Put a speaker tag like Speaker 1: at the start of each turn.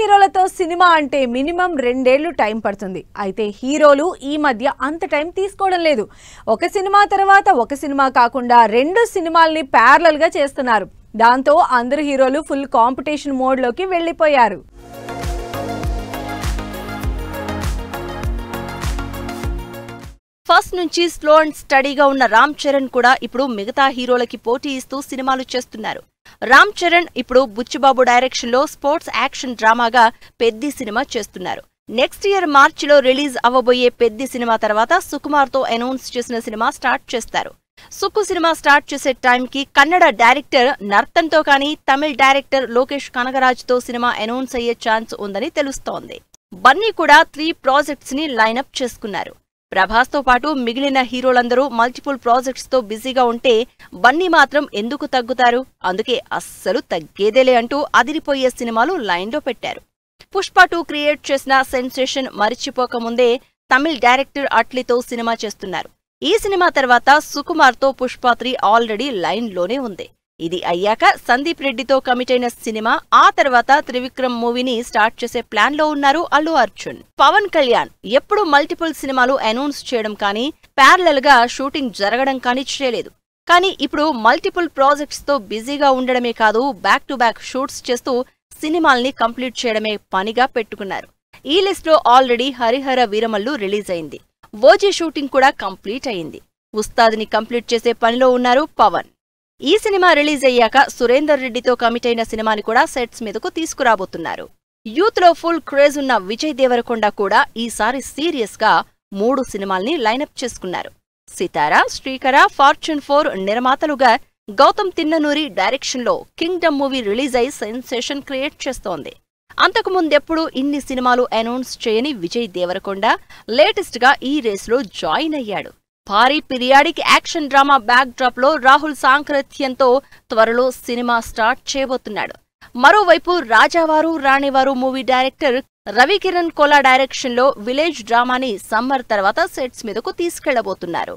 Speaker 1: హీరోలతో సినిమా అంటే మినిమం 2 ఏళ్లు టైం పడుతుంది. అయితే హీరోలు ఈ మధ్య అంత టైం తీసుకోవడం లేదు. ఒక సినిమా తర్వాత ఒక సినిమా కాకుండా 2 సినిమాల్ని ప్యారలల్ గా చేస్తున్నారు. దాంతో అందరు హీరోలు ఫుల్ కాంపిటీషన్ మోడ్ లోకి వెళ్ళిపోయారు.
Speaker 2: ఫస్ట్ నుంచి స్లో అండ్ స్టడీగా ఉన్న రామ్ చరణ్ కూడా ఇప్పుడు మిగతా హీరోలకి పోటీ ఇస్తూ సినిమాలు చేస్తున్నారు. రామ్ చరణ్ ఇప్పుడు బుచ్చిబాబు డైరెక్షన్ లో స్పోర్ట్స్ యాక్షన్ డ్రామాగా పెద్ది సినిమా చేస్తున్నారు. నెక్స్ట్ ఇయర్ మార్చిలో రిలీజ్ అవ్వబోయే పెద్ది సినిమా తర్వాత సుకుమార్ తో అనౌన్స్ చేసిన సినిమా స్టార్ట్ చేస్తారు. సుక్కు సినిమా స్టార్ట్ చేసే టైంకి కన్నడ డైరెక్టర్ నర్తన్ తో కానీ తమిళ్ డైరెక్టర్ లోకేష్ కనగరాజ్ తో సినిమా అనౌన్స్ అయ్యే ఛాన్స్ ఉందని తెలుస్తోంది. బన్నీ కూడా 3 ప్రాజెక్ట్స్ ని లైనప్ చేసుకున్నారు. ప్రభాస్ తో పాటు మిగిలిన హీరోలందరూ మల్టిపుల్ ప్రాజెక్ట్స్ తో బిజీగా ఉంటే బన్నీ మాత్రం ఎందుకు తగ్గుతారు? అందుకే అస్సలు తగ్గేదేలే అంటూ అదిరిపోయే సినిమాలు లైన్లో పెట్టారు. పుష్ప 2 క్రియేట్ చేసిన సెన్సేషన్ మరిచిపోకముందే తమిళ్ డైరెక్టర్ అట్లీతో సినిమా చేస్తున్నారు. ఈ సినిమా తర్వాత సుకుమార్ తో పుష్ప 3 ఆల్రెడీ లైన్లోనే ఉంది. ఇది అయ్యాక సందీప్ రెడ్డితో కమిట్ అయిన సినిమా, ఆ తర్వాత త్రివిక్రమ్ మూవీని స్టార్ట్ చేసే ప్లాన్ లో ఉన్నారు అల్లు అర్జున్. పవన్ కళ్యాణ్ ఎప్పుడు మల్టిపుల్ సినిమాలు అనౌన్స్ చేయడం కానీ ప్యారలల్ గా షూటింగ్ జరగడం కానీ చేయలేదు. కానీ ఇప్పుడు మల్టిపుల్ ప్రాజెక్ట్స్ తో బిజీగా ఉండడమే కాదు, బ్యాక్ టు బ్యాక్ షూట్స్ చేస్తూ సినిమాల్ని కంప్లీట్ చేయడమే పనిగా పెట్టుకున్నారు. ఈ లిస్ట్ లో ఆల్రెడీ హరిహర వీరమల్లు రిలీజ్ అయింది. ఓజీ షూటింగ్ కూడా కంప్లీట్ అయింది. ఉస్తాద్ని కంప్లీట్ చేసే పనిలో ఉన్నారు పవన్. ఈ సినిమా రిలీజ్ అయ్యాక సురేందర్ రెడ్డితో కమిట్ అయిన సినిమాని కూడా సెట్స్ మీదకు తీసుకురాబోతున్నారు. యూత్ లో ఫుల్ క్రేజ్ ఉన్న విజయ్ దేవరకొండ కూడా ఈసారి సీరియస్ గా 3 సినిమాల్ని లైనప్ చేసుకున్నారు. సితారా, శ్రీకర, ఫార్చ్యూన్ 4 నిర్మాతలుగా గౌతమ్ తిన్ననూరి డైరెక్షన్ లో కింగ్డమ్ మూవీ రిలీజ్ అయి సెన్సేషన్ క్రియేట్ చేస్తోంది. అంతకుముందెప్పుడు ఇన్ని సినిమాలు అనౌన్స్ చేయని విజయ్ దేవరకొండ లేటెస్ట్ గా ఈ రేస్ లో జాయిన్ అయ్యాడు. భారీ periodic action drama backdrop లో రాహుల్ సాంకృత్యంతో త్వరలో సినిమా స్టార్ట్ చేయబోతున్నాడు. మరోవైపు Rajavaru Ranivaru movie director Ravikiran Kola direction లో విలేజ్ డ్రామాని సమ్మర్ తర్వాత సెట్స్ మీదకు తీసుకెళ్లబోతున్నారు.